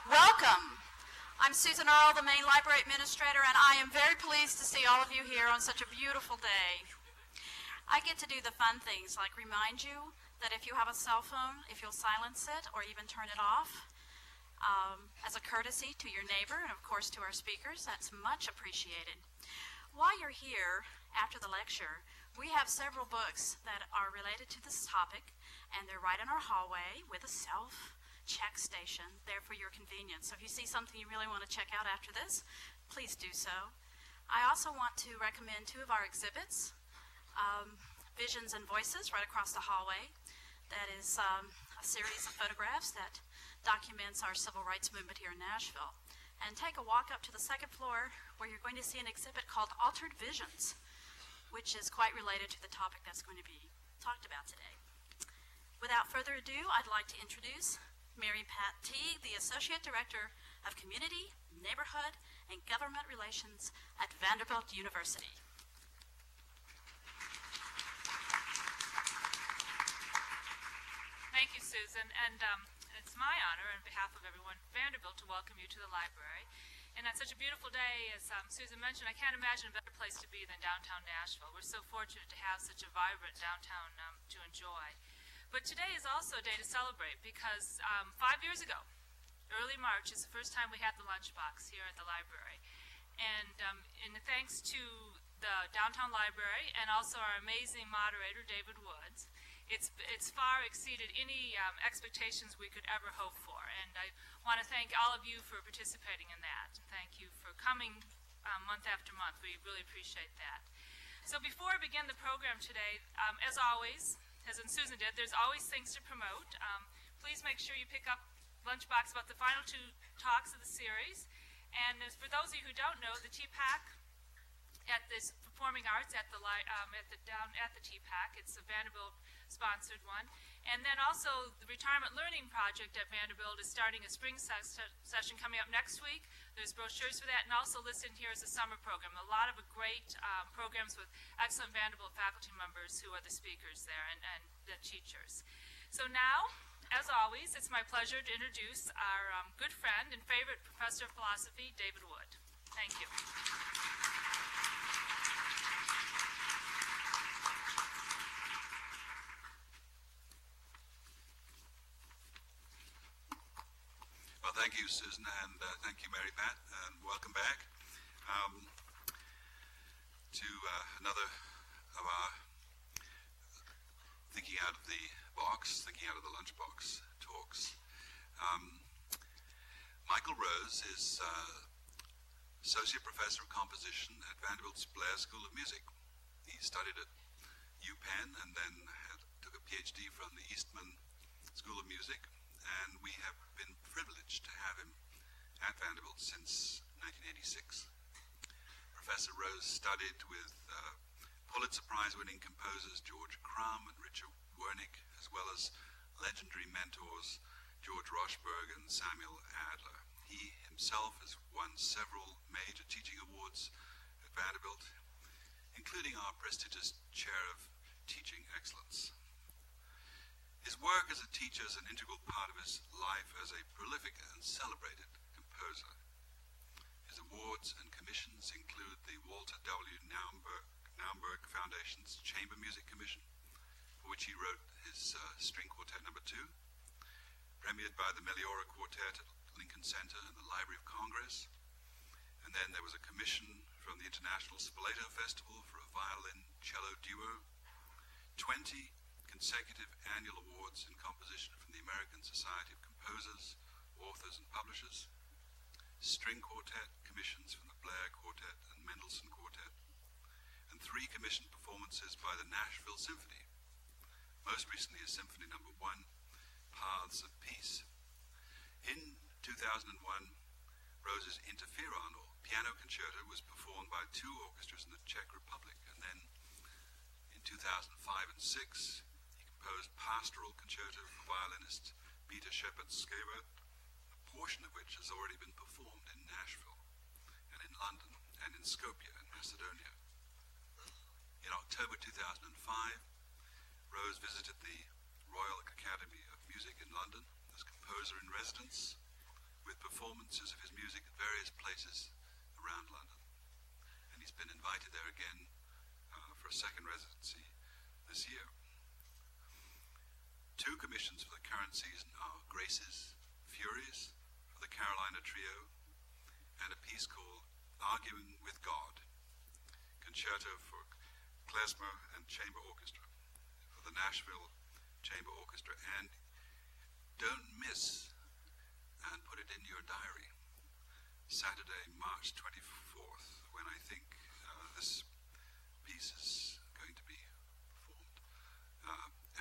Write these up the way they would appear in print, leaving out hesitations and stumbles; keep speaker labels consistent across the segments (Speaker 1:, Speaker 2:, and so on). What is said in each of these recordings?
Speaker 1: Welcome. I'm Susan Earle, the main library administrator, and I am very pleased to see all of you here on such a beautiful day. I get to do the fun things like remind you that if you have a cell phone, if you'll silence it or even turn it off, as a courtesy to your neighbor and of course to our speakers, that's much appreciated. While you're here after the lecture, we have several books that are related to this topic, and they're right in our hallway with a self-check station there for your convenience. So if you see something you really want to check out after this, please do so. I also want to recommend two of our exhibits, Visions and Voices, right across the hallway. That is a series of photographs that documents our civil rights movement here in Nashville. And take a walk up to the second floor where you're going to see an exhibit called Altered Visions, which is quite related to the topic that's going to be talked about today. Without further ado, I'd like to introduce Mary Pat Teague, the Associate Director of Community, Neighborhood, and Government Relations at Vanderbilt University.
Speaker 2: Thank you, Susan, and it's my honor on behalf of everyone at Vanderbilt to welcome you to the library. And on such a beautiful day, as Susan mentioned, I can't imagine a better place to be than downtown Nashville. We're so fortunate to have such a vibrant downtown to enjoy. But today is also a day to celebrate because 5 years ago, early March, is the first time we had the lunchbox here at the library. And in thanks to the downtown library and also our amazing moderator, David Woods, it's far exceeded any expectations we could ever hope for. And I want to thank all of you for participating in that. And thank you for coming month after month. We really appreciate that. So before I begin the program today, as always, as in Susan did, there's always things to promote. Please make sure you pick up lunchbox about the final two talks of the series. And as for those of you who don't know, the TPAC at this Performing Arts at the down at the TPAC, it's a Vanderbilt sponsored one. And then also the Retirement Learning Project at Vanderbilt is starting a spring session coming up next week. There's brochures for that, and also listed here is a summer program. A lot of great programs with excellent Vanderbilt faculty members who are the speakers there and the teachers. So now, as always, it's my pleasure to introduce our good friend and favorite professor of philosophy, David Wood. Thank you.
Speaker 3: Well, thank you, Susan, and thank you, Mary Pat, and welcome back to another of our thinking out of the lunchbox talks. Michael Rose is Associate Professor of Composition at Vanderbilt's Blair School of Music. He studied at UPenn and then took a PhD from the Eastman School of Music. And we have been privileged to have him at Vanderbilt since 1986. Professor Rose studied with Pulitzer Prize-winning composers George Crumb and Richard Wernick, as well as legendary mentors George Rochberg and Samuel Adler. He himself has won several major teaching awards at Vanderbilt, including our prestigious Chair of Teaching Excellence. His work as a teacher is an integral part of his life as a prolific and celebrated composer. His awards and commissions include the Walter W. Naumburg Foundation's Chamber Music Commission, for which he wrote his String Quartet No. 2, premiered by the Meliora Quartet at Lincoln Center and the Library of Congress. And then there was a commission from the International Spoleto Festival for a violin-cello duo, 20 consecutive annual awards in composition from the American Society of Composers, Authors, and Publishers, string quartet commissions from the Blair Quartet and Mendelssohn Quartet, and 3 commissioned performances by the Nashville Symphony, most recently is Symphony No. 1, Paths of Peace. In 2001, Rose's Interferon, or piano concerto, was performed by 2 orchestras in the Czech Republic, and then in 2005 and 6, composed Pastoral Concerto for violinist Peter Shepard-Skewer, a portion of which has already been performed in Nashville and in London and in Skopje in Macedonia. In October 2005, Rose visited the Royal Academy of Music in London as composer in residence performances of his music at various places around London. And he's been invited there again for a second residency this year. 2 commissions for the current season are Graces, Furies for the Carolina Trio, and a piece called Arguing with God, concerto for klezmer and chamber orchestra for the Nashville Chamber Orchestra. And don't miss, and put it in your diary, Saturday, March 24th, when I think this piece is going to be performed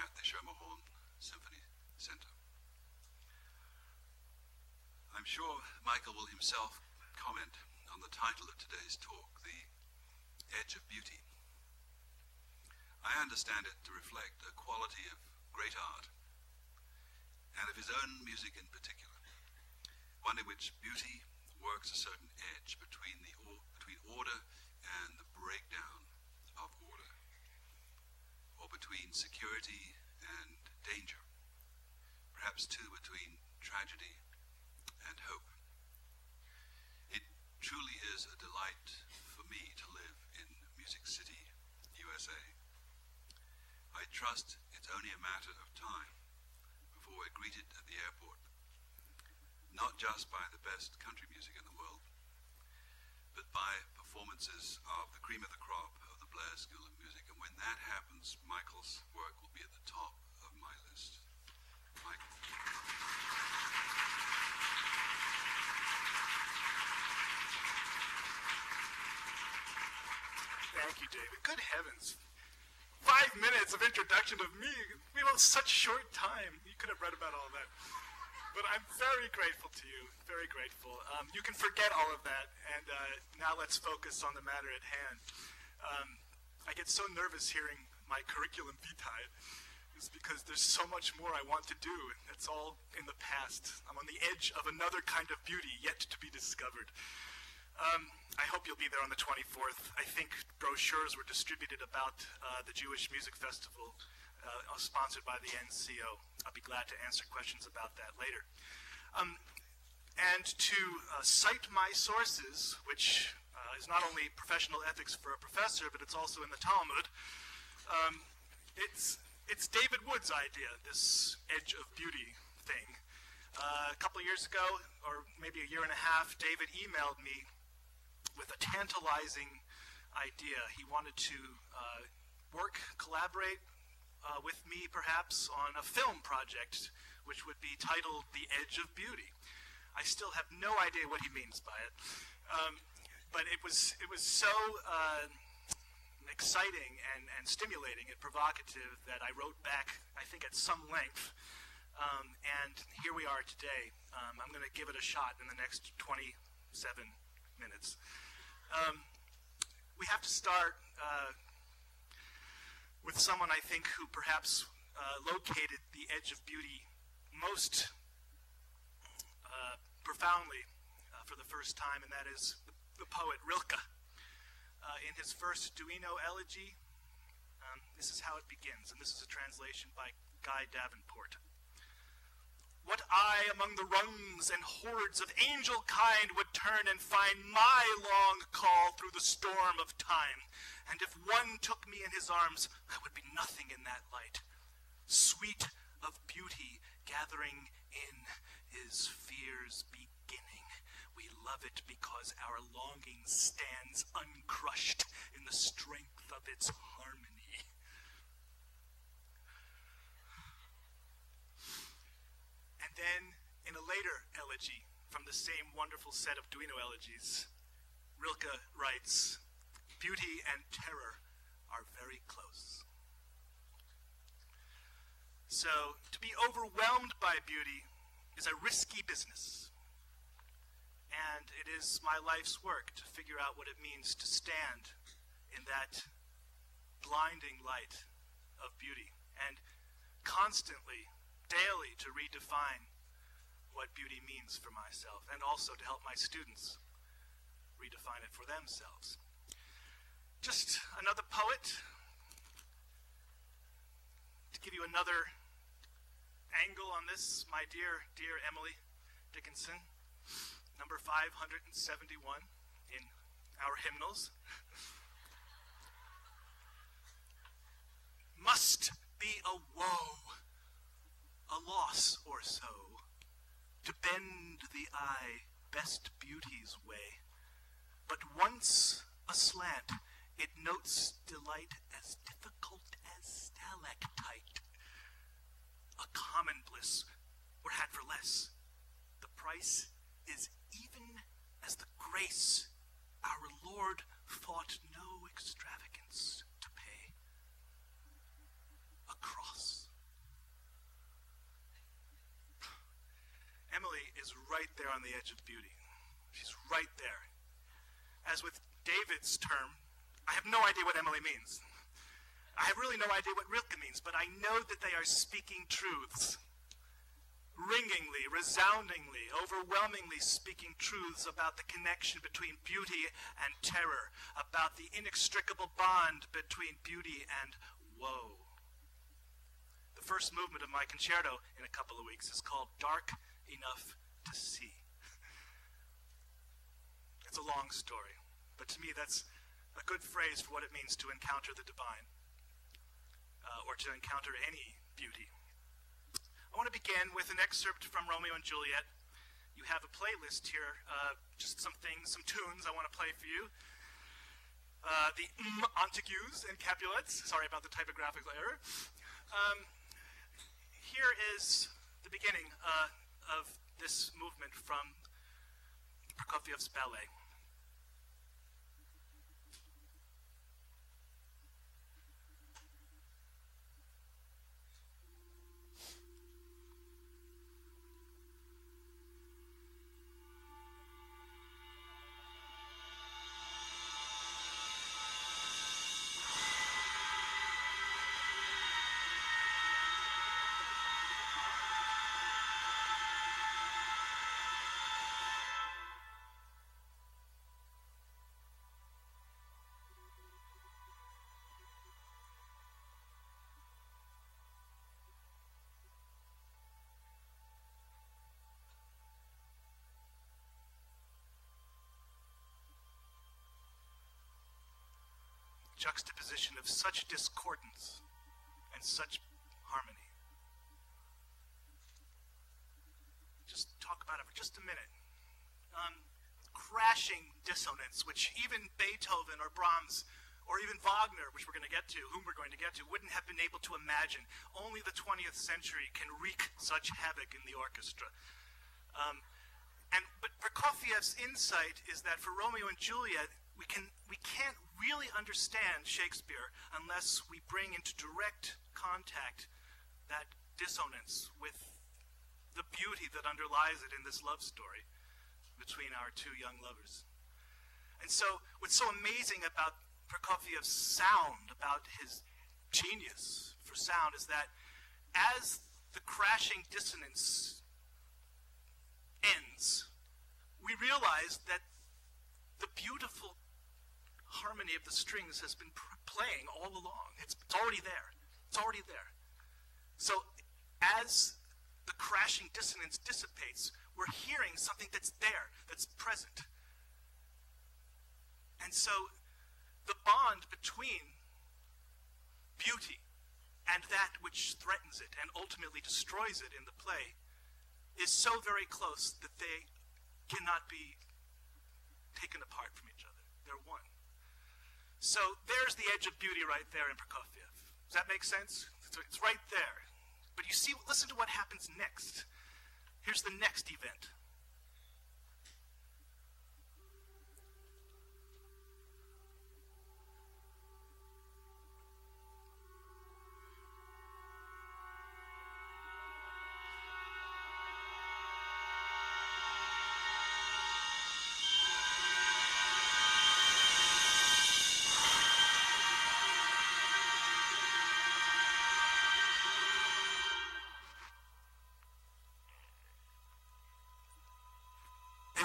Speaker 3: at the Schermerhorn Symphony Center. I'm sure Michael will himself comment on the title of today's talk, The Edge of Beauty. I understand it to reflect a quality of great art, and of his own music in particular, one in which beauty works a certain edge between order and the breakdown of order, or between security and danger, perhaps too between tragedy and hope. It truly is a delight for me to live in Music City, USA. I trust it's only a matter of time before we're greeted at the airport, not just by the best country music in the world, but by performances of the cream of the crop of the Blair School of Music. And when that happens, Michael's work will be at the top of my list. Michael.
Speaker 4: Thank you, David. Good heavens. 5 minutes of introduction of me. We have such short time. You could have read about all that. But I'm very grateful to you, very grateful. You can forget all of that, and now let's focus on the matter at hand. I get so nervous hearing my curriculum vitae. It's because there's so much more I want to do. It's all in the past. I'm on the edge of another kind of beauty yet to be discovered. I hope you'll be there on the 24th. I think brochures were distributed about the Jewish Music Festival, sponsored by the NCO. I'll be glad to answer questions about that later. And to cite my sources, which is not only professional ethics for a professor, but it's also in the Talmud, it's David Wood's idea, this edge of beauty thing. A couple of years ago, or maybe a year and a half, David emailed me with a tantalizing idea. He wanted to collaborate with me perhaps on a film project which would be titled The Edge of Beauty. I still have no idea what he means by it, but it was so exciting and stimulating and provocative that I wrote back, I think at some length, and here we are today. I'm going to give it a shot in the next 27 minutes. We have to start with someone, I think, who perhaps located the edge of beauty most profoundly for the first time, and that is the poet Rilke. In his first Duino elegy, this is how it begins, and this is a translation by Guy Davenport. What I among the rungs and hordes of angel kind would turn and find my long call through the storm of time, and if one took me in his arms, I would be nothing in that light. Sweet of beauty gathering in is fear's beginning. We love it because our longing stands uncrushed in the strength of its harmony. And then, in a later elegy from the same wonderful set of Duino elegies, Rilke writes, "Beauty and terror are very close." So, to be overwhelmed by beauty is a risky business. And it is my life's work to figure out what it means to stand in that blinding light of beauty, and constantly, daily, to redefine what beauty means for myself, and also to help my students redefine it for themselves. Just another poet, to give you another angle on this, my dear, dear Emily Dickinson. number 571 in our hymnals. Must be a woe, a loss or so, to bend the eye best beauty's way. But once aslant, it notes delight as difficult as stalactite. A common bliss were had for less. The price is even as the grace our Lord thought no extravagance to pay. A cross. Emily is right there on the edge of beauty. She's right there. As with David's term, I have no idea what Emily means. I have really no idea what Rilke means, but I know that they are speaking truths. Ringingly, resoundingly, overwhelmingly speaking truths about the connection between beauty and terror, about the inextricable bond between beauty and woe. The first movement of my concerto in a couple of weeks is called Dark Enough to See. It's a long story, but to me that's a good phrase for what it means to encounter the divine, or to encounter any beauty. I want to begin with an excerpt from Romeo and Juliet. You have a playlist here, just some things, some tunes I want to play for you. The Montagues and Capulets, sorry about the typographical error. Here is the beginning of this movement from Prokofiev's ballet. Juxtaposition of such discordance and such harmony. Just talk about it for just a minute. Crashing dissonance, which even Beethoven or Brahms or even Wagner, which we're going to get to, whom we're going to get to, wouldn't have been able to imagine. Only the 20th century can wreak such havoc in the orchestra. But Prokofiev's insight is that for Romeo and Juliet, we can't really understand Shakespeare unless we bring into direct contact that dissonance with the beauty that underlies it in this love story between our two young lovers. And so what's so amazing about Prokofiev's sound, about his genius for sound, is that as the crashing dissonance ends, we realize that the beautiful harmony of the strings has been playing all along. It's already there. It's already there. So as the crashing dissonance dissipates, we're hearing something that's there, that's present. And so the bond between beauty and that which threatens it and ultimately destroys it in the play is so very close that they cannot be taken apart from each other. They're one. So there's the edge of beauty right there in Prokofiev. Does that make sense? It's right there. But you see, listen to what happens next. Here's the next event.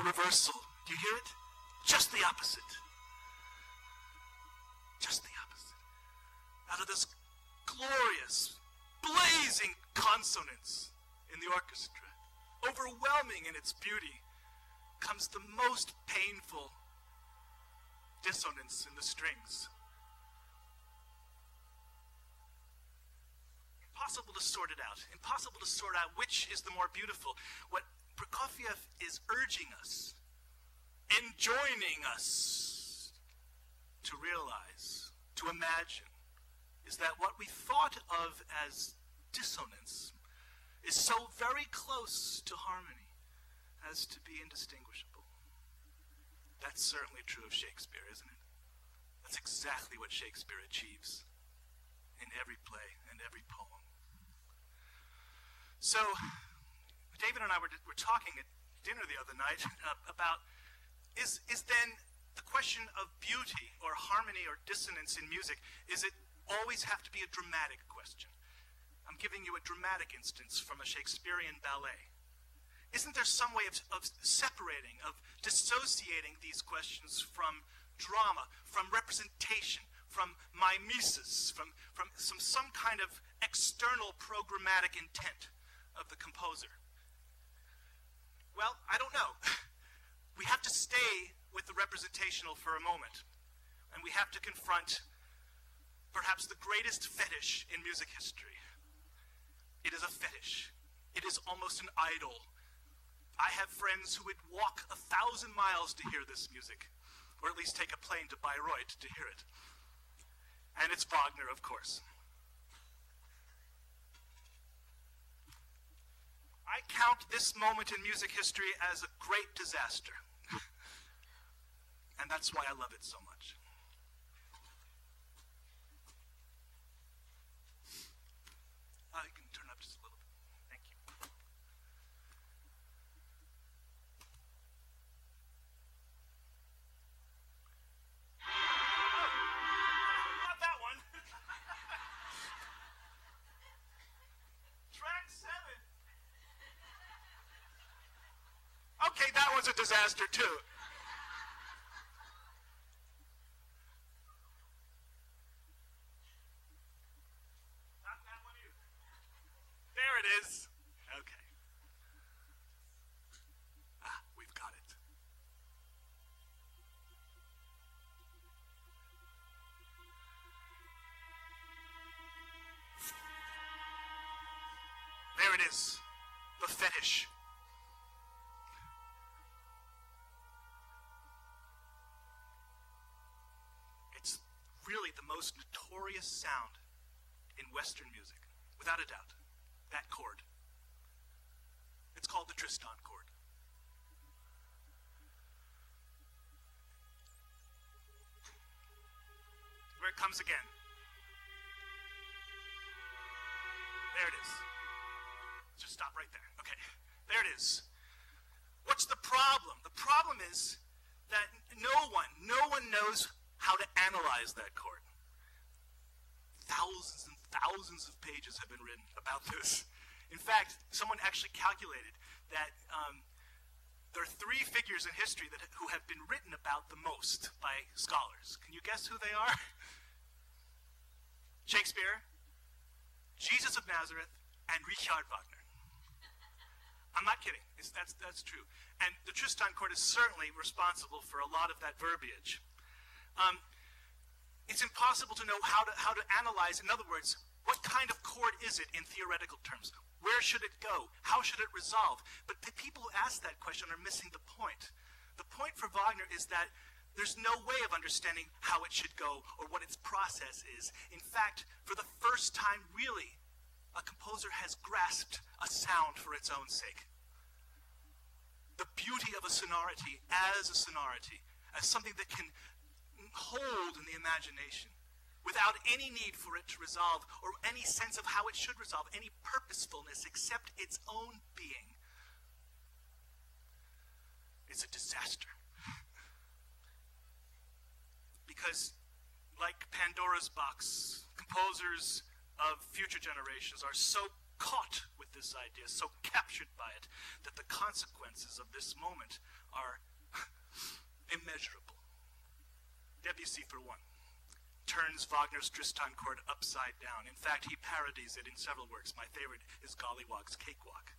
Speaker 4: Reversal. Do you hear it? Just the opposite. Just the opposite. Out of this glorious, blazing consonance in the orchestra, overwhelming in its beauty, comes the most painful dissonance in the strings. Impossible to sort it out. Impossible to sort out which is the more beautiful. What Prokofiev is urging us, enjoining us to realize, to imagine, is that what we thought of as dissonance is so very close to harmony as to be indistinguishable. That's certainly true of Shakespeare, isn't it? That's exactly what Shakespeare achieves in every play and every poem. So, David and I were talking at dinner the other night about, is then the question of beauty or harmony or dissonance in music, is it always have to be a dramatic question? I'm giving you a dramatic instance from a Shakespearean ballet. Isn't there some way of separating, of dissociating these questions from drama, from representation, from mimesis, from some kind of external programmatic intent of the composer? Well, I don't know. We have to stay with the representational for a moment, and we have to confront perhaps the greatest fetish in music history. It is a fetish. It is almost an idol. I have friends who would walk 1,000 miles to hear this music, or at least take a plane to Bayreuth to hear it. And it's Wagner, of course. I count this moment in music history as a great disaster. And that's why I love it so much. You can turn up just a little bit. Thank you. Not that one. Track 7. Okay, that was a disaster too. Not that one either. There it is. Okay. We've got it. There it is. The fetish. It's really the most notorious sound in Western music, without a doubt. That chord. It's called the Tristan chord. Where it comes again. There it is. Just stop right there. Okay, there it is. What's the problem? The problem is that no one knows how to analyze that chord. Thousands and thousands of pages have been written about this. In fact, someone actually calculated that there are 3 figures in history who have been written about the most by scholars. Can you guess who they are? Shakespeare, Jesus of Nazareth, and Richard Wagner. I'm not kidding. That's true. And the Tristan chord is certainly responsible for a lot of that verbiage. It's impossible to know how to analyze. In other words, what kind of chord is it in theoretical terms? Where should it go? How should it resolve? But the people who ask that question are missing the point. The point for Wagner is that there's no way of understanding how it should go or what its process is. In fact, for the first time, really, a composer has grasped a sound for its own sake. The beauty of a sonority, as something that can hold in the imagination without any need for it to resolve or any sense of how it should resolve, any purposefulness except its own being. It's a disaster. Because, like Pandora's box, composers of future generations are so caught with this idea, so captured by it, that the consequences of this moment are immeasurable. Debussy, for one, turns Wagner's Tristan chord upside down. In fact, he parodies it in several works. My favorite is Gollywog's Cakewalk.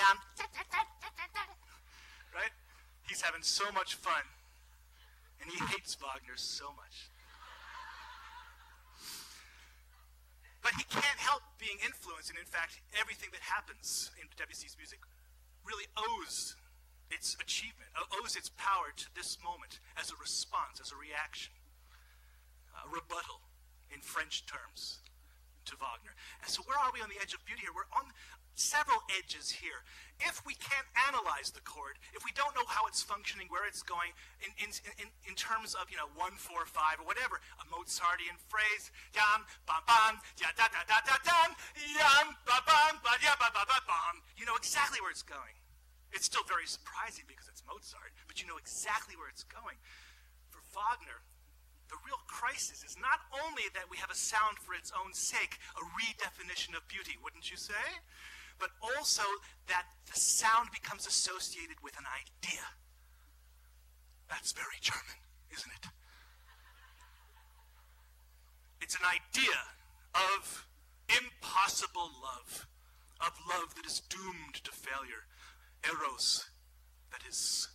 Speaker 4: I'm so much fun, and he hates Wagner so much. But he can't help being influenced, and in fact, everything that happens in Debussy's music really owes its achievement, owes its power to this moment as a response, as a reaction, a rebuttal in French terms to Wagner. And so where are we on the edge of beauty here? We're on several edges here. If we can't analyze the chord, if we don't know how it's functioning, where it's going, in terms of, 1, 4, 5, or whatever, a Mozartian phrase, yam, bam, bam, ya, da, da, da, da, dam, yam, ba, bam, ba, ya, ba, ba, ba, bam. You know exactly where it's going. It's still very surprising because it's Mozart, but you know exactly where it's going. For Wagner, the real crisis is not only that we have a sound for its own sake, a redefinition of beauty, wouldn't you say? But also that the sound becomes associated with an idea. That's very German, isn't it? It's an idea of impossible love, of love that is doomed to failure, eros that is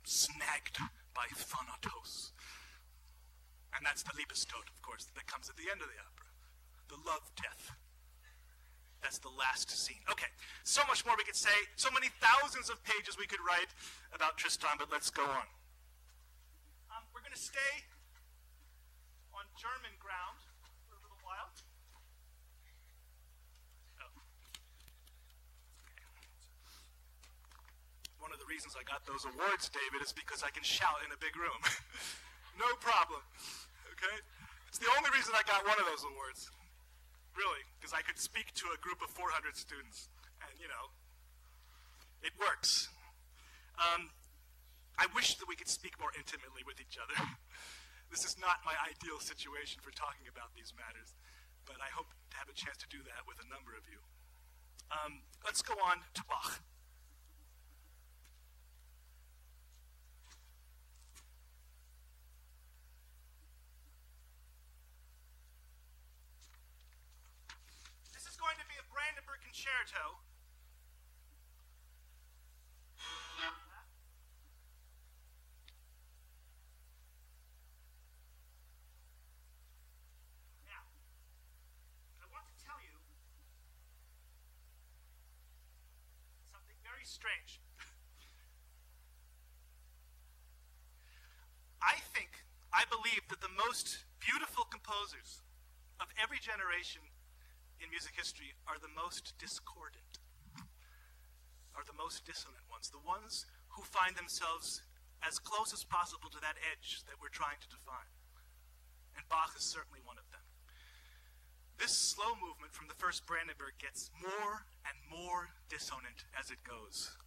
Speaker 4: snagged by thanatos. And that's the Liebestod, of course, that comes at the end of the opera. The love-death. That's the last scene. Okay, so much more we could say, so many thousands of pages we could write about Tristan, but let's go on. We're going to stay on German ground for a little while. One of the reasons I got those awards, David, is because I can shout in a big room. No problem, okay? It's the only reason I got one of those awards. Really, because I could speak to a group of 400 students, and, it works. I wish that we could speak more intimately with each other. This is not my ideal situation for talking about these matters, but I hope to have a chance to do that with a number of you. Let's go on to Bach. Going to be a Brandenburg Concerto. Now, I want to tell you something very strange. I believe that the most beautiful composers of every generation in music history are the most discordant, are the most dissonant ones, the ones who find themselves as close as possible to that edge that we're trying to define. And Bach is certainly one of them. This slow movement from the first Brandenburg gets more and more dissonant as it goes.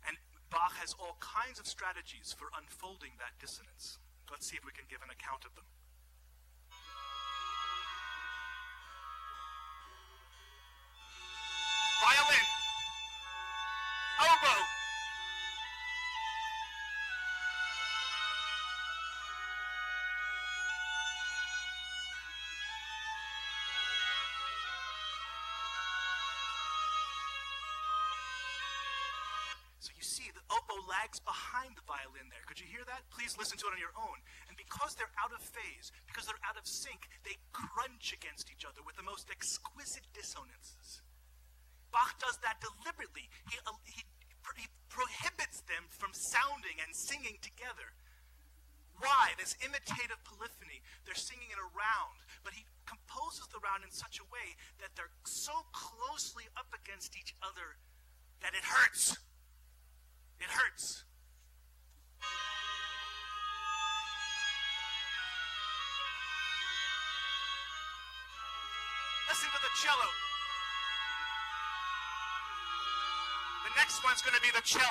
Speaker 4: And Bach has all kinds of strategies for unfolding that dissonance. Let's see if we can give an account of them. Violin, oboe, so you see the oboe lags behind the violin there. Could you hear that? Please listen to it on your own. And because they're out of phase, because they're out of sync, they crunch against each other with the most exquisite dissonances. Bach does that deliberately. He prohibits them from sounding and singing together. Why? This imitative polyphony. They're singing it around, but he composes the round in such a way that they're so closely up against each other that it hurts. It hurts. Listen to the cello. The next one's going to be the cello.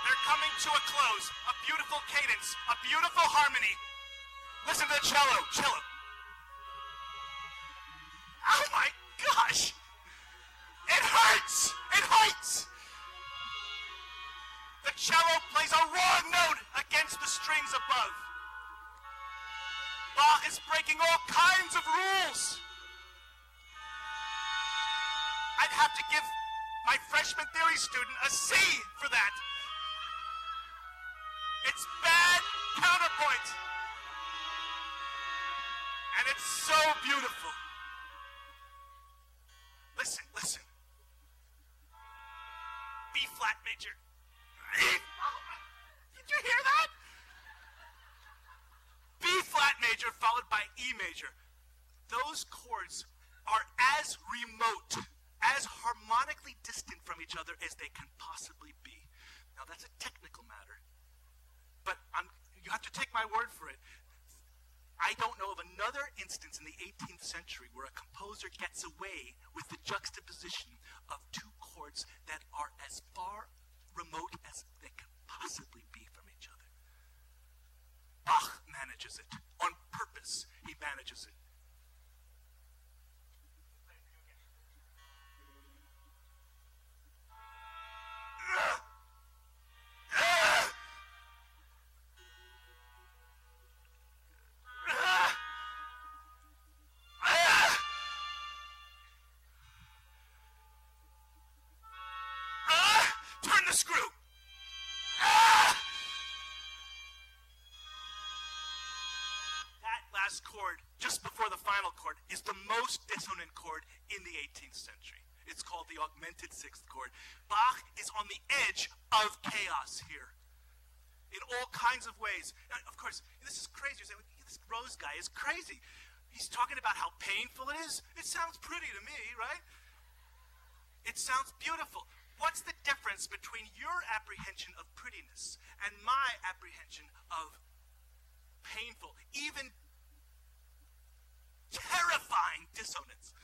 Speaker 4: They're coming to a close. A beautiful cadence, a beautiful harmony. Listen to the cello. Cello. Oh my gosh! It hurts! It hurts! The cello plays a wrong note against the strings above. Bach is breaking all kinds of rules. I'd have to give my freshman theory student a C for that. It's bad counterpoint. And it's so beautiful. Listen, listen. B flat major. Did you hear that? B flat major followed by E major. Those chords are as remote, as harmonically distant from each other as they can possibly be. Now that's a technical matter, but you have to take my word for it. I don't know of another instance in the 18th century where a composer gets away with the juxtaposition of two chords that are as far remote as they can possibly be from each other. Bach manages it. On purpose, he manages it. Turn the screw. That last chord, just before the final chord, is the most dissonant chord in the 18th century. It's called the augmented sixth chord. Bach is on the edge of chaos here in all kinds of ways. Now, of course, this is crazy. You're saying, this Rose guy is crazy. He's talking about how painful it is. It sounds pretty to me, right? It sounds beautiful. What's the difference between your apprehension of prettiness and my apprehension of painful, even terrifying dissonance?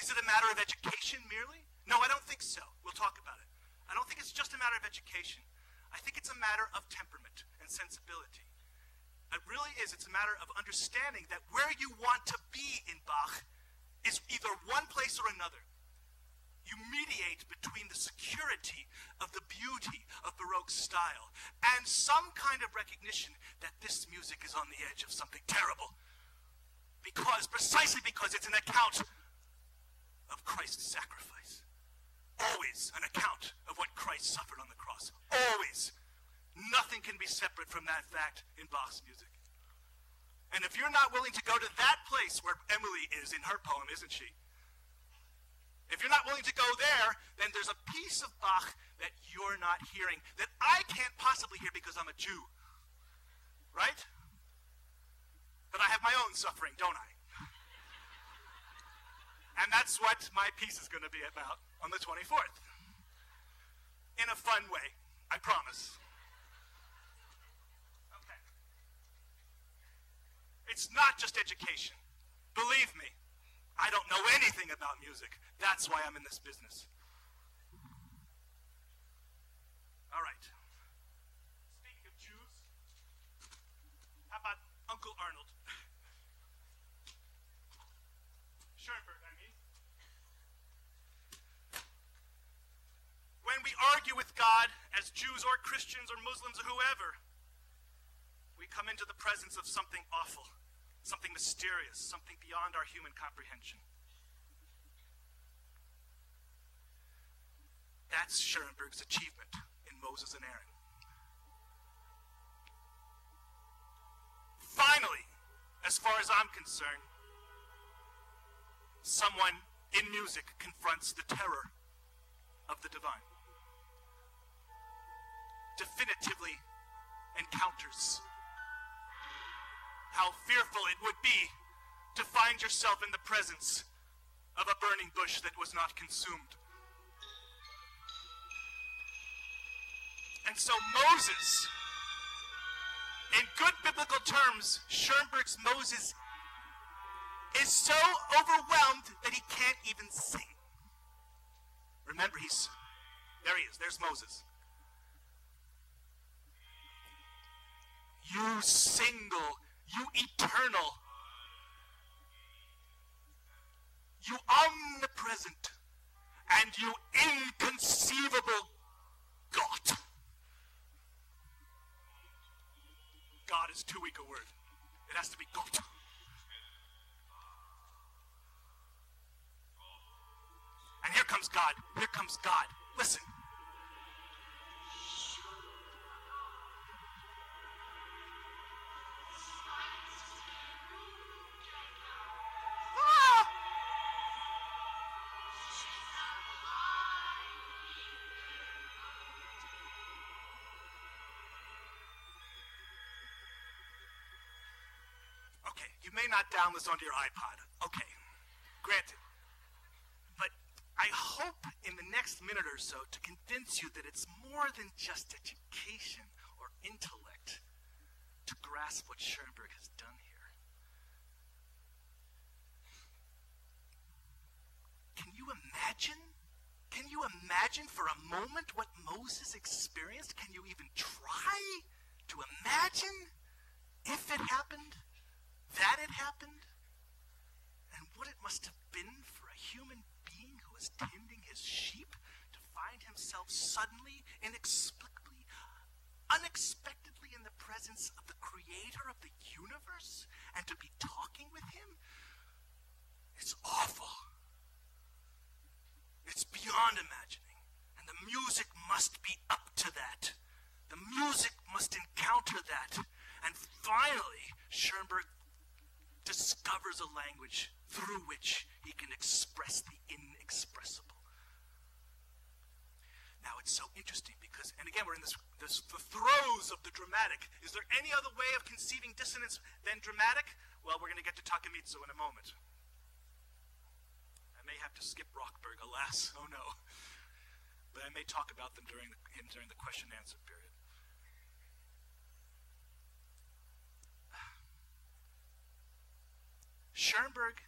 Speaker 4: Is it a matter of education merely? No, I don't think so. We'll talk about it. I don't think it's just a matter of education. I think it's a matter of temperament and sensibility. It really is. It's a matter of understanding that where you want to be in Bach is either one place or another. You mediate between the security of the beauty of Baroque style and some kind of recognition that this music is on the edge of something terrible. Precisely because it's an account of Christ's sacrifice. Always an account of what Christ suffered on the cross. Always. Nothing can be separate from that fact in Bach's music. And if you're not willing to go to that place where Emily is in her poem, isn't she? If you're not willing to go there, then there's a piece of Bach that you're not hearing, that I can't possibly hear because I'm a Jew. Right? But I have my own suffering, don't I? And that's what my piece is going to be about on the 24th. In a fun way, I promise. Okay. It's not just education. Believe me, I don't know anything about music. That's why I'm in this business. All right. Speaking of Jews, how about Uncle Arnold? Schoenberg, I mean. When we argue with God as Jews or Christians or Muslims or whoever, we come into the presence of something awful, something mysterious, something beyond our human comprehension. That's Schoenberg's achievement in Moses and Aaron. Finally, as far as I'm concerned, someone in music confronts the terror of the divine. Definitively encounters how fearful it would be to find yourself in the presence of a burning bush that was not consumed. And so Moses, in good biblical terms, Schoenberg's Moses is so overwhelmed that he can't even sing. Remember, there he is, there's Moses. You single, you eternal, you omnipresent, and you inconceivable God. God is too weak a word. It has to be Gott. And here comes God. Here comes God. Listen. Okay, you may not download this onto your iPod. Okay, granted. But I hope in the next minute or so to convince you that it's more than just education or intellect to grasp what Schoenberg has done here. Can you imagine? Can you imagine for a moment what Moses experienced? Can you even try to imagine if it happened? That it happened, and what it must have been for a human being who was tending his sheep to find himself suddenly, inexplicably, unexpectedly in the presence of the creator of the universe and to be talking with him. It's awful. It's beyond imagining, and the music must be up to that. The music must encounter that, and finally, Schoenberg discovers a language through which he can express the inexpressible. Now, it's so interesting because, and again, we're in the throes of the dramatic. Is there any other way of conceiving dissonance than dramatic? Well, we're going to get to Takemitsu in a moment. I may have to skip Rockberg, alas. Oh, no. But I may talk about them during the question-answer period. Schoenberg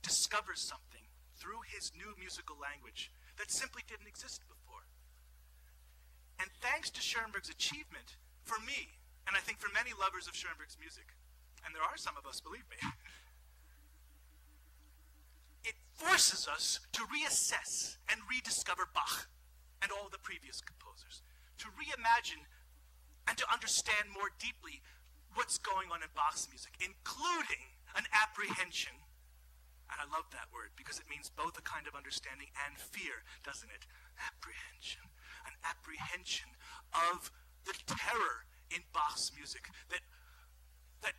Speaker 4: discovers something through his new musical language that simply didn't exist before. And thanks to Schoenberg's achievement, for me, and I think for many lovers of Schoenberg's music, and there are some of us, believe me, it forces us to reassess and rediscover Bach and all the previous composers, to reimagine and to understand more deeply what's going on in Bach's music, including an apprehension, and I love that word because it means both a kind of understanding and fear, doesn't it? Apprehension. An apprehension of the terror in Bach's music that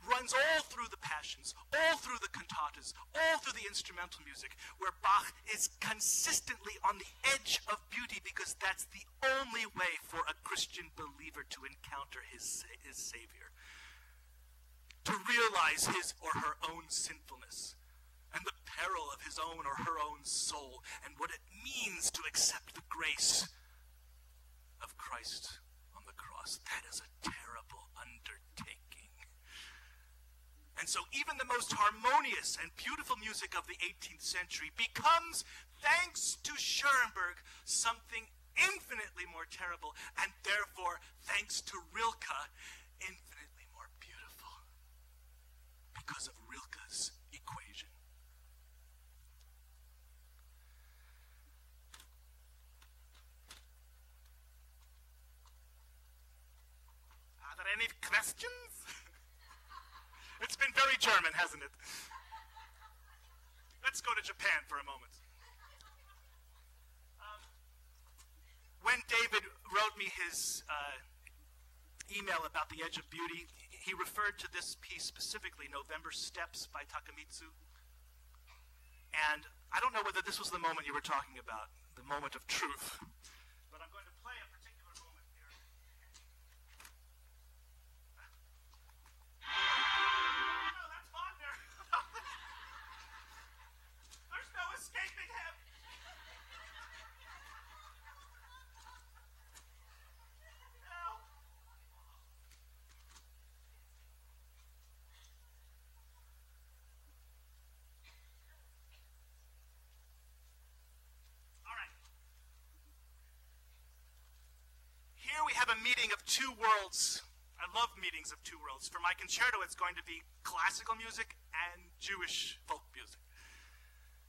Speaker 4: runs all through the passions, all through the cantatas, all through the instrumental music, where Bach is consistently on the edge of beauty because that's the only way for a Christian believer to encounter his Savior. To realize his or her own sinfulness and the peril of his own or her own soul and what it means to accept the grace of Christ on the cross. That is a terrible undertaking. And so even the most harmonious and beautiful music of the 18th century becomes, thanks to Schoenberg, something infinitely more terrible, and therefore, thanks to Rilke, infinitely more beautiful. Because of Rilke's equation. Are there any questions? It's been very German, hasn't it? Let's go to Japan for a moment. When David wrote me his email about The Edge of Beauty, he referred to this piece specifically, November Steps by Takemitsu. And I don't know whether this was the moment you were talking about, the moment of truth. But I'm going to play a particular moment here. No, that's Wagner. There's no escaping him. Here we have a meeting of two worlds. I love meetings of two worlds. For my concerto, it's going to be classical music and Jewish folk music.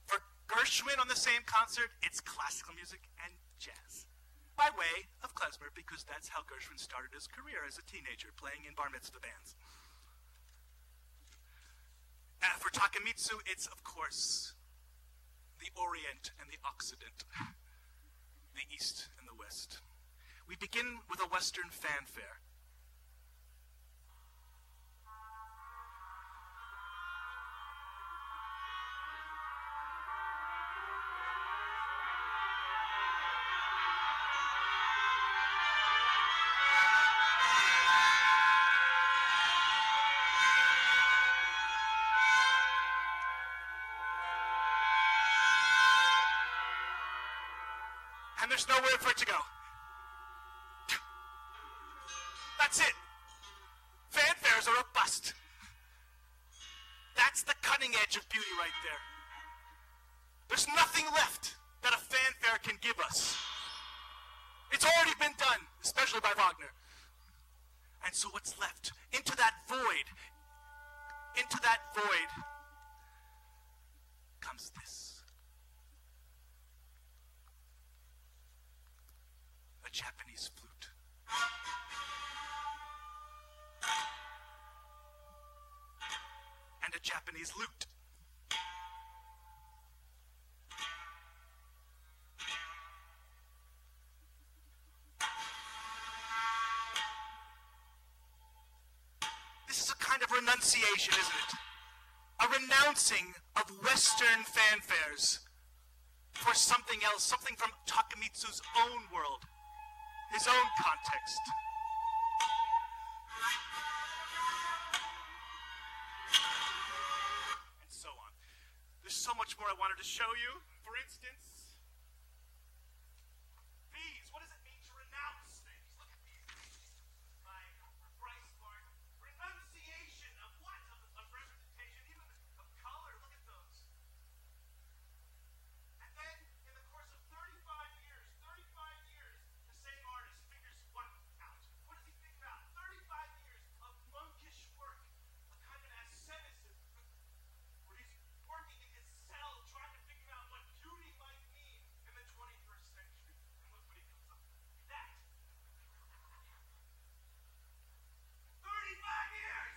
Speaker 4: For Gershwin on the same concert, it's classical music and jazz. by way of klezmer, because that's how Gershwin started his career as a teenager, playing in bar mitzvah bands. For Takemitsu, it's, of course, the Orient and the Occident, the East and the West. We begin with a Western fanfare. And there's nowhere for it to go. That's it. Fanfares are a bust. That's the cutting edge of beauty right there. There's nothing left that a fanfare can give us. It's already been done, especially by Wagner. And so what's left? Into that void comes this. A Japanese flute. And a Japanese lute. This is a kind of renunciation, isn't it? A renouncing of Western fanfares for something else, something from Takemitsu's own world, his own context. And so on. There's so much more I wanted to show you. For instance, these. What does it mean to renounce things? Look at these. By Bryce Martin. Renunciation of what? Of representation, even of color. Look at those. And then, in the course of 35 years, the same artist figures what out? What does he think about? 35 years of monkish work, a kind of asceticism, where he's working in his cell, trying to figure out what beauty might mean in the 21st century. And look what he comes up with. That. 35 years!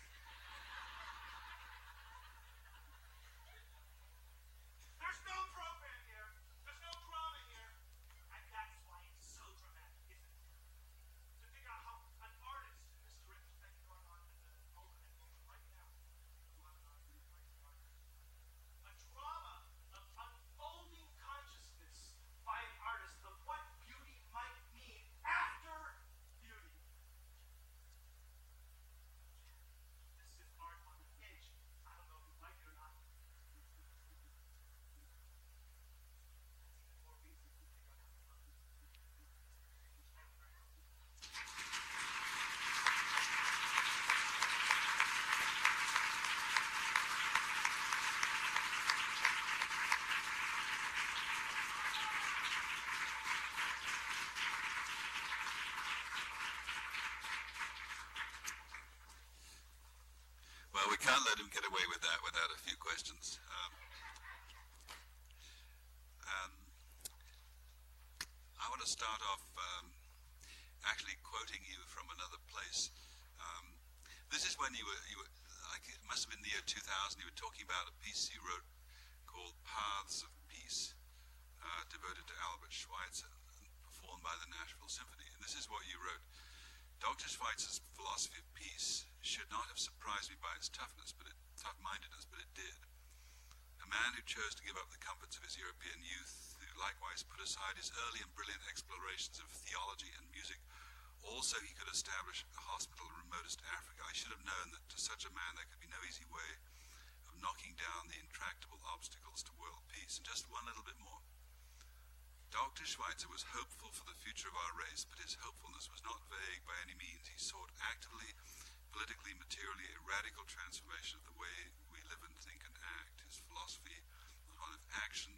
Speaker 4: There's no program here. There's no drama here. And that's why it's so dramatic, isn't it? To figure out how an artist, in this retrospect going on at the moment right now, a drama of unfolding consciousness by an artist of what beauty might mean after beauty. This is art on the edge. I don't know if you like it or not. More reason to figure out how to love it.
Speaker 3: Well, we can't let him get away with that without a few questions. I want to start off actually quoting you from another place. This is when you were like, it must have been the year 2000, you were talking about a piece you wrote called Paths of Peace, devoted to Albert Schweitzer, performed by the Nashville Symphony. And this is what you wrote. Dr. Schweitzer's philosophy of peace should not have surprised me by its tough-mindedness, but it did. A man who chose to give up the comforts of his European youth, who likewise put aside his early and brilliant explorations of theology and music, also he could establish a hospital in remotest Africa. I should have known that to such a man there could be no easy way of knocking down the intractable obstacles to world peace. And just one little bit more. Dr. Schweitzer was hopeful for the future of our race, but his hopefulness was not vague by any means. He sought actively, politically, materially, a radical transformation of the way we live and think and act. His philosophy was one of action,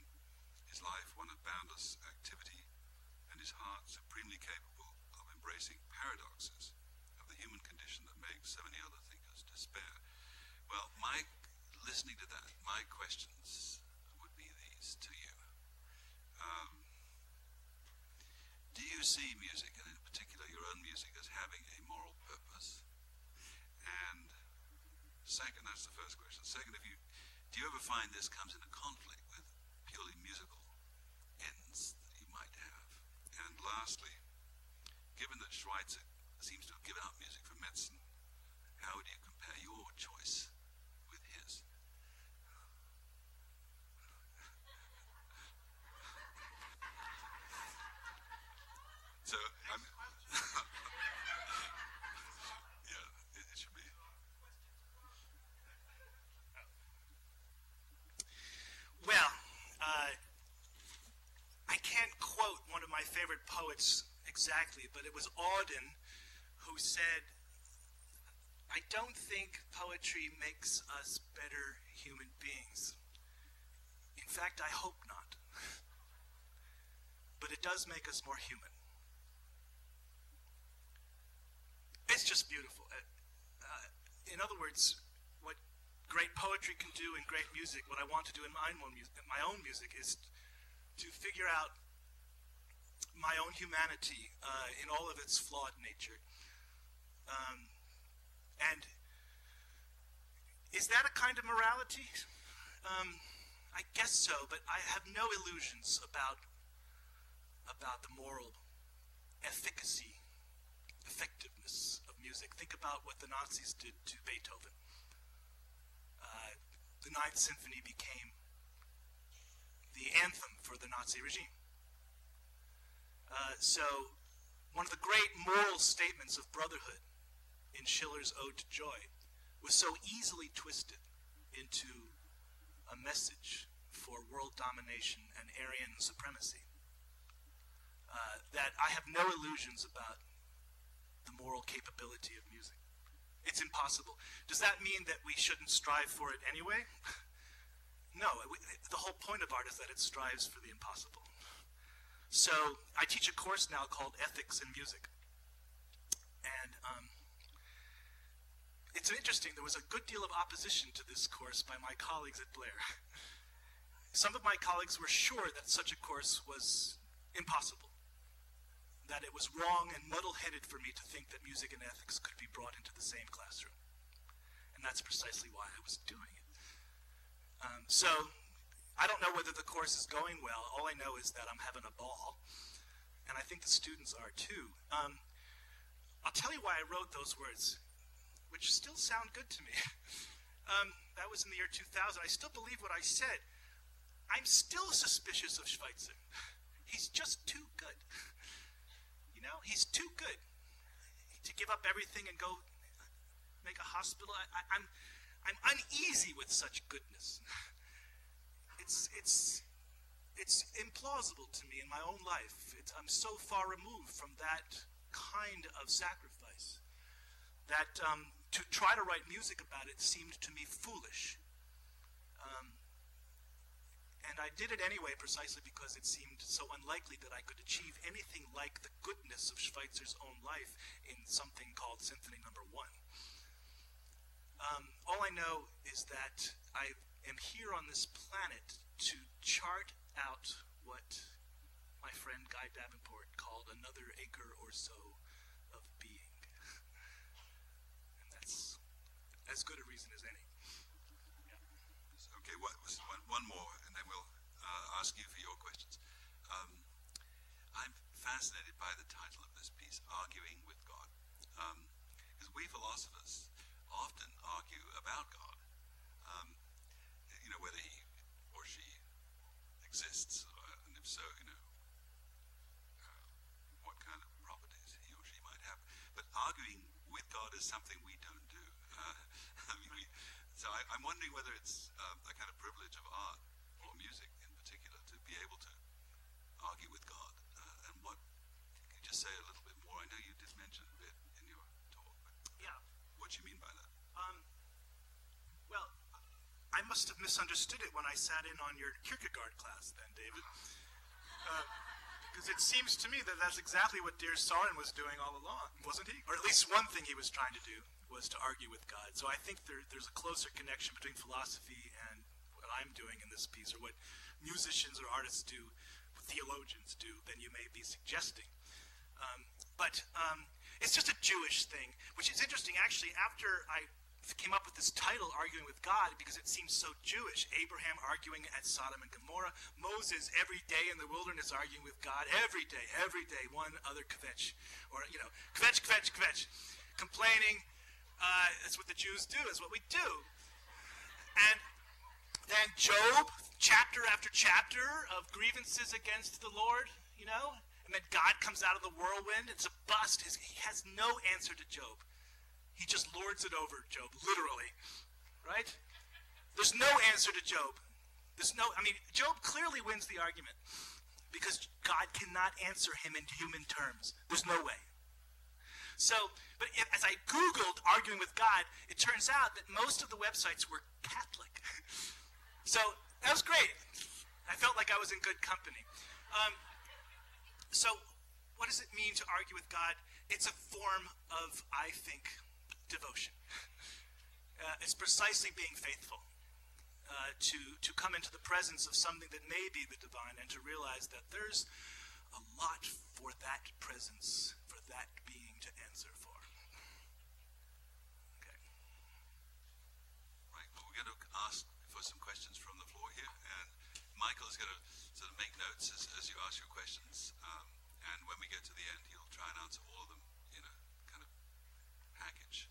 Speaker 3: his life one of boundless activity, and his heart supremely capable of embracing paradoxes of the human condition that make so many other thinkers despair. Well, listening to that, my questions would be these to you. Do you see music, and in particular your own music, as having a moral purpose? And second, that's the first question. Second, do you ever find this comes into conflict with purely musical ends that you might have? And lastly, given that Schweitzer seems to have given up music for medicine, how would you compare your choice with his? So, yeah, it should be.
Speaker 4: Well, I can't quote one of my favorite poets exactly, but it was Auden who said, "I don't think poetry makes us better human beings. In fact, I hope not. But it does make us more human." It's just beautiful. In other words, what great poetry can do and great music, what I want to do in my own music is to figure out my own humanity in all of its flawed nature. And is that a kind of morality? I guess so, but I have no illusions about the moral efficacy, effectiveness of music. Think about what the Nazis did to Beethoven. The Ninth Symphony became the anthem for the Nazi regime. So one of the great moral statements of brotherhood in Schiller's Ode to Joy was so easily twisted into a message for world domination and Aryan supremacy that I have no illusions about the moral capability of music. It's impossible. Does that mean that we shouldn't strive for it anyway? No, the whole point of art is that it strives for the impossible. So I teach a course now called Ethics in Music. And it's interesting, there was a good deal of opposition to this course by my colleagues at Blair. Some of my colleagues were sure that such a course was impossible, that it was wrong and muddle-headed for me to think that music and ethics could be brought into the same classroom. And that's precisely why I was doing it. So I don't know whether the course is going well. All I know is that I'm having a ball, and I think the students are too. I'll tell you why I wrote those words, which still sound good to me. That was in the year 2000. I still believe what I said. I'm still suspicious of Schweitzer. He's just too good. You know, he's too good to give up everything and go make a hospital. I'm uneasy with such goodness. It's implausible to me in my own life. I'm so far removed from that kind of sacrifice that to try to write music about it seemed to me foolish. And I did it anyway precisely because it seemed so unlikely that I could achieve anything like the goodness of Schweitzer's own life in something called Symphony No. 1. All I know is that I am here on this planet to chart out what my friend Guy Davenport called another acre or so of being. And that's as good a reason as any.
Speaker 3: Okay, one more, and then we'll ask you for your questions. I'm fascinated by the title of this piece, Arguing with God. Because we philosophers often argue about God. You know, whether he or she exists, and if so, you know, what kind of properties he or she might have. But arguing with God is something we don't do. So I'm wondering whether it's a kind of privilege of art or music in particular to be able to argue with God. And what, can you just say a little bit more? I know you did mention a bit in your talk.
Speaker 4: Yeah.
Speaker 3: What do you mean by that?
Speaker 4: Well, I must have misunderstood it when I sat in on your Kierkegaard class then, David. Because it seems to me that that's exactly what dear Soren was doing all along, wasn't he? Or at least one thing he was trying to do was to argue with God. So I think there's a closer connection between philosophy and what I'm doing in this piece, or what musicians or artists do, what theologians do, than you may be suggesting. But it's just a Jewish thing, which is interesting. Actually, after I came up with this title, Arguing with God, because it seems so Jewish. Abraham arguing at Sodom and Gomorrah. Moses every day in the wilderness arguing with God. Every day, one other kvetch. Or, kvetch, kvetch, kvetch. Complaining. That's what the Jews do, is what we do. And then Job, chapter after chapter of grievances against the Lord, And then God comes out of the whirlwind. It's a bust. He has no answer to Job. He just lords it over Job, literally, right? There's no answer to Job. Job clearly wins the argument because God cannot answer him in human terms. There's no way. But as I Googled arguing with God, it turns out that most of the websites were Catholic. So that was great. I felt like I was in good company. So what does it mean to argue with God? It's a form of, I think, devotion. It's precisely being faithful to come into the presence of something that may be the divine and to realize that there's a lot for that presence, for that being to answer for. Okay.
Speaker 3: Right, well, we're going to ask for some questions from the floor here, and Michael is going to sort of make notes as you ask your questions, and when we get to the end, he'll try and answer all of them in a kind of package.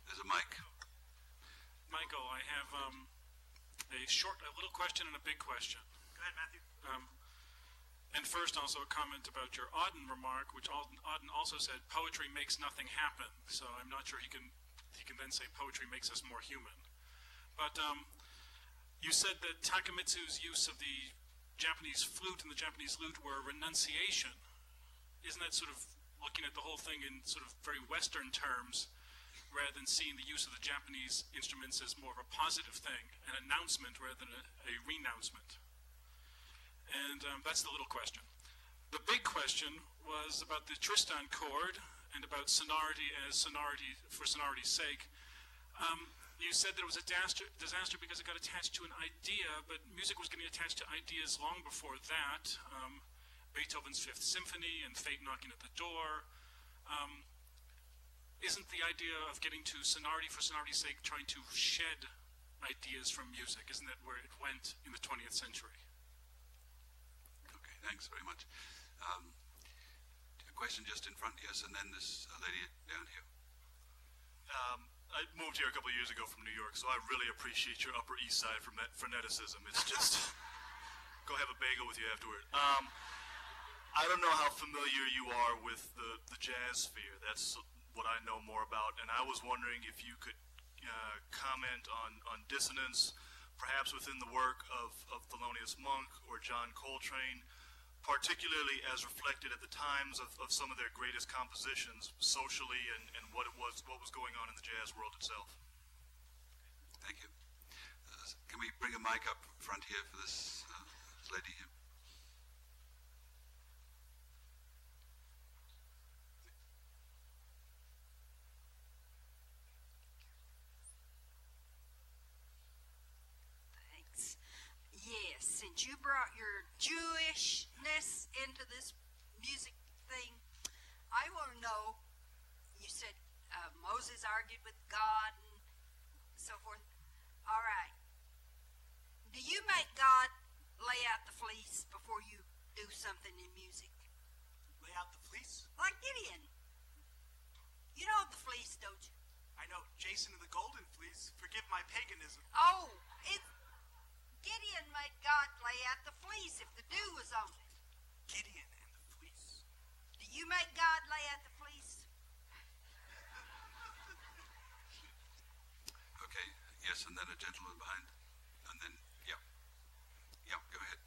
Speaker 3: There's a mic.
Speaker 5: Michael, I have a little question and a big question.
Speaker 4: Go ahead, Matthew.
Speaker 5: And first, also a comment about your Auden remark, which Auden also said poetry makes nothing happen. So I'm not sure he can then say poetry makes us more human. But you said that Takemitsu's use of the Japanese flute and the Japanese lute were a renunciation. Isn't that sort of looking at the whole thing in sort of very Western terms, rather than seeing the use of the Japanese instruments as more of a positive thing, an announcement rather than a renouncement? And that's the little question. The big question was about the Tristan chord and about sonority as sonority for sonority's sake. You said that it was a disaster because it got attached to an idea, but music was getting attached to ideas long before that. Beethoven's Fifth Symphony and Fate Knocking at the Door. Isn't the idea of getting to sonority for sonority's sake trying to shed ideas from music? Isn't that where it went in the 20th century?
Speaker 3: Okay, thanks very much. A question just in front, yes, and then this lady down here.
Speaker 6: I moved here a couple of years ago from New York, so I really appreciate your Upper East Side freneticism. It's just, go have a bagel with you afterward. I don't know how familiar you are with the jazz sphere. That's what I know more about, and I was wondering if you could comment on dissonance, perhaps within the work of Thelonious Monk or John Coltrane, particularly as reflected at the times of some of their greatest compositions socially and what was going on in the jazz world itself.
Speaker 3: Thank you. Can we bring a mic up front here for this lady here?
Speaker 7: Since you brought your Jewishness into this music thing, I want to know, you said Moses argued with God and so forth. All right. Do you make God lay out the fleece before you do something in music?
Speaker 4: Lay out the fleece?
Speaker 7: Like Gideon. You know the fleece, don't you?
Speaker 4: I know. Jason and the Golden Fleece. Forgive my paganism.
Speaker 7: Oh, Gideon made God lay out the fleece if the dew was on it.
Speaker 4: Gideon and the fleece.
Speaker 7: Do you make God lay out the fleece?
Speaker 3: Okay, yes, and then a gentleman behind. And then, yeah. Yeah, go ahead.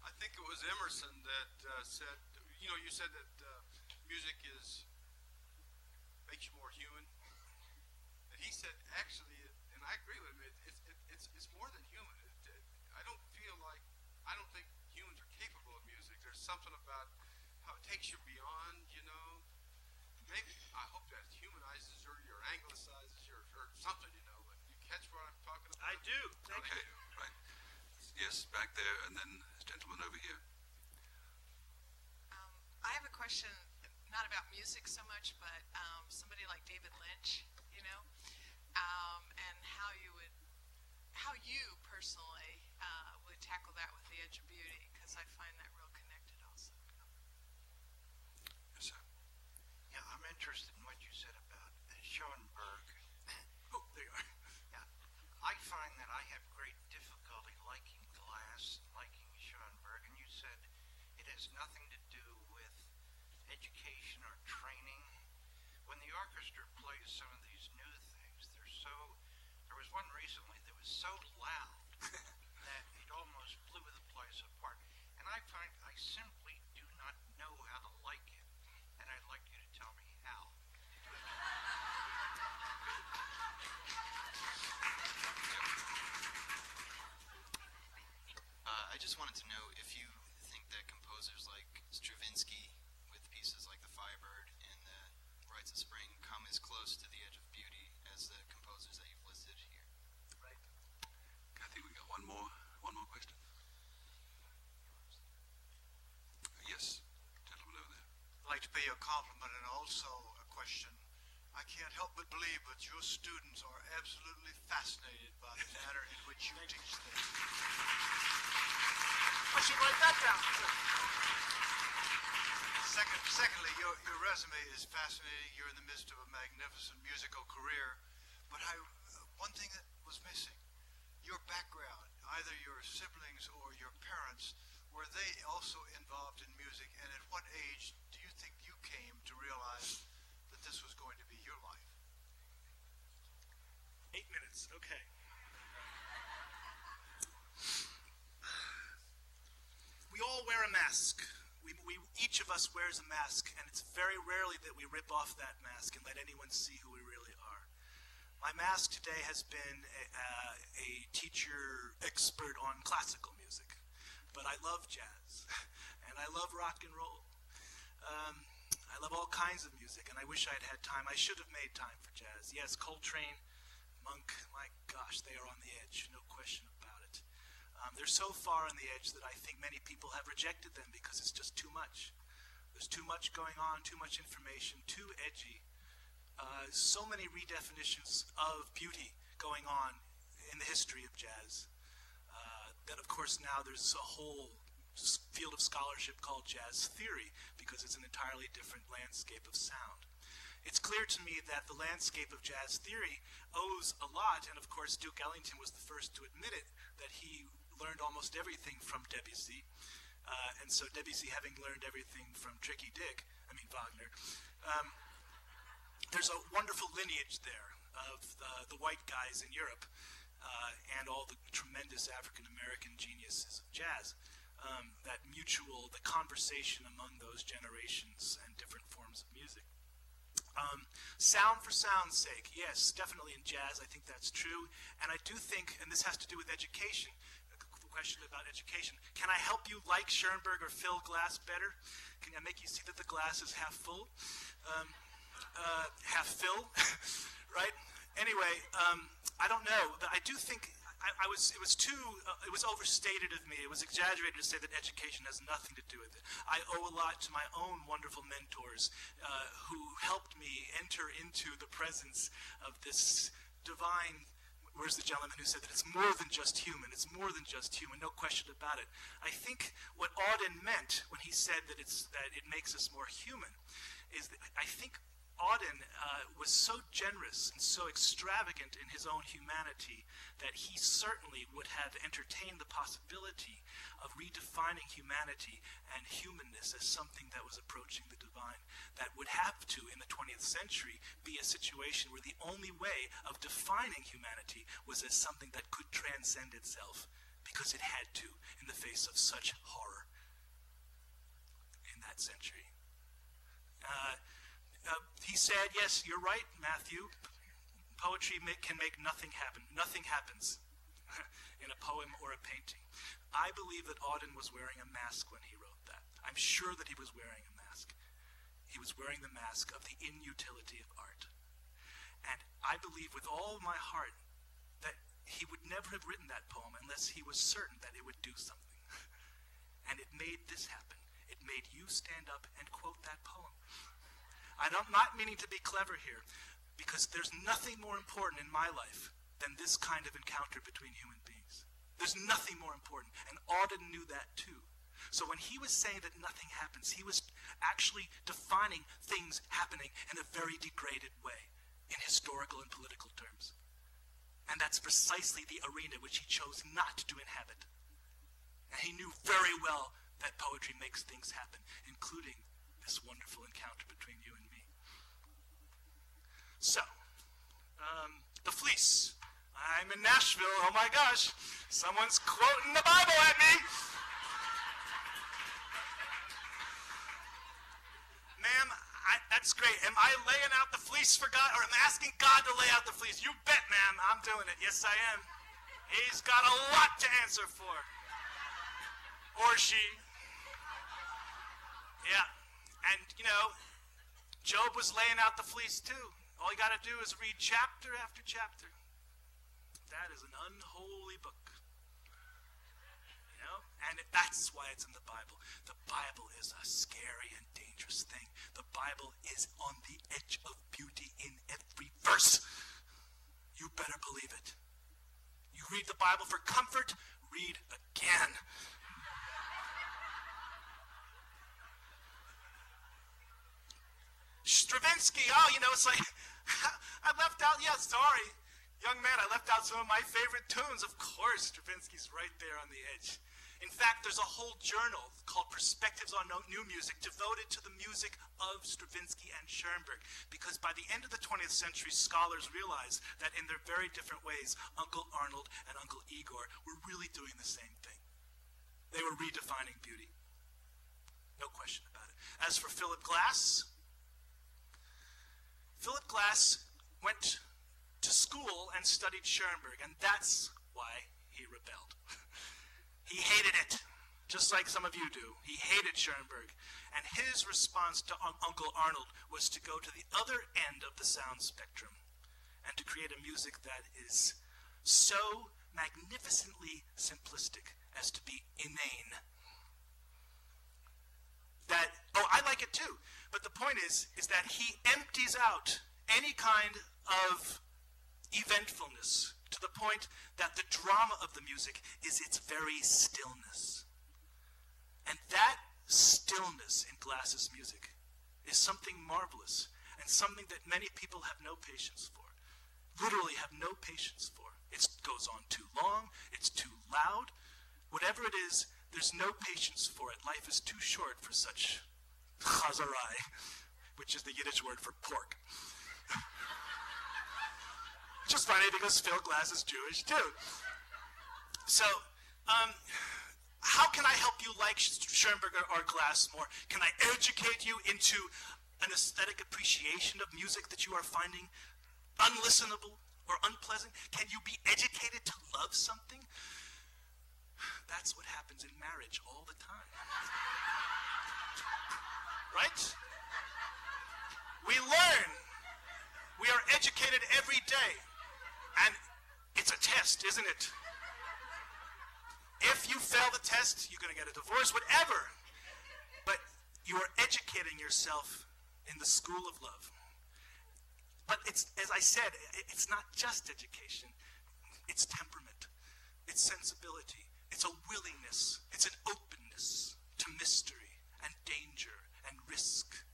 Speaker 8: I think it was Emerson that said, you said that music makes you more human. And he said, actually, and I agree with him, it's more than human. I don't think humans are capable of music. There's something about how it takes you beyond, maybe, I hope that humanizes you or anglicizes you or something, but you catch do. Thank
Speaker 3: Okay,
Speaker 8: you.
Speaker 3: right. Yes, back there, and then this gentleman over here.
Speaker 9: I have a question, not about music so much, but somebody like David Lynch, you know, and how you personally would tackle that with The Edge of Beauty, because I find that real connected also.
Speaker 3: Yes, sir.
Speaker 10: Yeah, I'm interested in what you said about Schoenberg.
Speaker 4: Oh, there you are.
Speaker 10: Yeah, I find that I have great difficulty liking Glass, liking Schoenberg, and you said it has nothing to do with education or training. When the orchestra plays some of these new things, there was one recently that was so loud that it almost blew the place apart. And I find I simply do not know how to like it, and I'd like you to tell me how.
Speaker 11: I just wanted to know if you think that composers like Stravinsky, with pieces like the Firebird and the Rites of Spring, come as close to the Edge of Beauty as the composers that you've listed here.
Speaker 4: Right.
Speaker 3: I think we got one more question. Yes, gentleman over there.
Speaker 12: I'd like to pay you a compliment and also a question. I can't help but believe that your students are absolutely fascinated by the manner in which you teach them.
Speaker 4: I should write that down.
Speaker 12: Secondly, your resume is fascinating. You're in the midst of a magnificent musical career. But one thing that was missing, your background, either your siblings or your parents, were they also involved in music? And at what age do you think you came to realize that this was going to be your life?
Speaker 4: 8 minutes, okay. We all wear a mask. Each of us wears a mask, and it's very rarely that we rip off that mask and let anyone see who we really are. My mask today has been a teacher expert on classical music, but I love jazz, and I love rock and roll. I love all kinds of music, and I wish I'd had time. I should have made time for jazz. Yes, Coltrane, Monk, my gosh, they are on the edge, no question about it. They're so far on the edge that I think many people have rejected them because it's just too much. There's too much going on, too much information, too edgy. So many redefinitions of beauty going on in the history of jazz that, of course, now there's a whole field of scholarship called jazz theory because it's an entirely different landscape of sound. It's clear to me that the landscape of jazz theory owes a lot, and of course Duke Ellington was the first to admit it, that he learned almost everything from Debussy. And so Debussy having learned everything from Wagner, there's a wonderful lineage there of the white guys in Europe and all the tremendous African-American geniuses of jazz. The conversation among those generations and different forms of music. Sound for sound's sake, yes, definitely in jazz, I think that's true. And I do think, and this has to do with education, a question about education. Can I help you like Schoenberg or fill glass better? Can I make you see that the glass is half full? Half filled, right? Anyway, I don't know, but I do think it was overstated of me. It was exaggerated to say that education has nothing to do with it. I owe a lot to my own wonderful mentors who helped me enter into the presence of this divine. Where's the gentleman who said that it's more than just human? It's more than just human, no question about it. I think what Auden meant when he said that it makes us more human is that I think Auden was so generous and so extravagant in his own humanity that he certainly would have entertained the possibility of redefining humanity and humanness as something that was approaching the divine. That would have to, in the 20th century, be a situation where the only way of defining humanity was as something that could transcend itself, because it had to in the face of such horror in that century. He said, yes, you're right, Matthew. Poetry can make nothing happen. Nothing happens in a poem or a painting. I believe that Auden was wearing a mask when he wrote that. I'm sure that he was wearing a mask. He was wearing the mask of the inutility of art. And I believe with all my heart that he would never would have written that poem unless he was certain that it would do something. And it made this happen. It made you stand up and quote that poem. I'm not meaning to be clever here, because there's nothing more important in my life than this kind of encounter between human beings. There's nothing more important, and Auden knew that too. So when he was saying that nothing happens, he was actually defining things happening in a very degraded way, in historical and political terms. And that's precisely the arena which he chose not to inhabit. And he knew very well that poetry makes things happen, including this wonderful encounter between you and me. So, the fleece. I'm in Nashville, oh my gosh, someone's quoting the Bible at me. Ma'am, that's great. Am I laying out the fleece for God, or am I asking God to lay out the fleece? You bet, ma'am, I'm doing it. Yes, I am. He's got a lot to answer for. Or she. Yeah. And, you know, Job was laying out the fleece too. All you got to do is read chapter after chapter. That is an unholy book. You know? And that's why it's in the Bible. The Bible is a scary and dangerous thing. The Bible is on the edge of beauty in every verse. You better believe it. You read the Bible for comfort, read again. Stravinsky, oh, you know, it's like, I left out, yeah, sorry. Young man, I left out some of my favorite tunes. Of course, Stravinsky's right there on the edge. In fact, there's a whole journal called Perspectives on New Music devoted to the music of Stravinsky and Schoenberg, because by the end of the 20th century, scholars realized that in their very different ways, Uncle Arnold and Uncle Igor were really doing the same thing. They were redefining beauty. No question about it. As for Philip Glass went to school and studied Schoenberg, and that's why he rebelled. He hated it, just like some of you do. He hated Schoenberg, and his response to Uncle Arnold was to go to the other end of the sound spectrum and to create a music that is so magnificently simplistic as to be inane. That, oh, I like it too, but the point is that he empties out any kind of eventfulness to the point that the drama of the music is its very stillness. And that stillness in Glass's music is something marvelous and something that many people have no patience for. Literally have no patience for. It goes on too long, it's too loud. Whatever it is, there's no patience for it. Life is too short for such chazarai, which is the Yiddish word for pork. Just funny because Phil Glass is Jewish too. So, how can I help you like Schoenberg or Glass more? Can I educate you into an aesthetic appreciation of music that you are finding unlistenable or unpleasant? Can you be educated to love something? That's what happens in marriage all the time. Right? We learn. We are educated every day. And it's a test, isn't it? If you fail the test, you're going to get a divorce, whatever. But you are educating yourself in the school of love. But it's, as I said, it's not just education. It's temperament. It's sensibility. It's a willingness. It's an openness to mystery and danger and risk.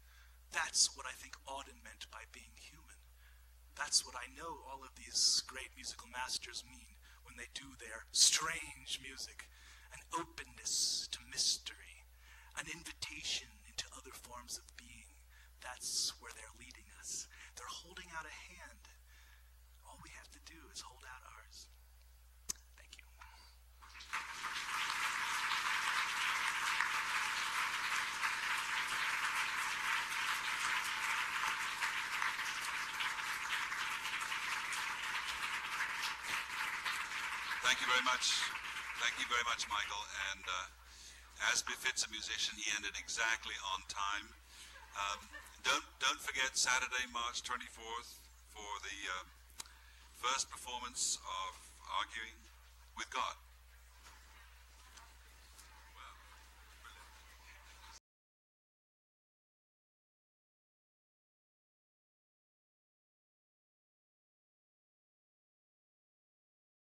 Speaker 4: That's what I think Auden meant by being human. That's what I know all of these great musical masters mean when they do their strange music. An openness to mystery, an invitation into other forms of being. That's where they're leading us. They're holding out a hand. All we have to do is hold out ours. Thank you.
Speaker 3: Thank you very much. Thank you very much, Michael. And as befits a musician, he ended exactly on time. Don't forget Saturday, March 24th for the first performance of Arguing with God.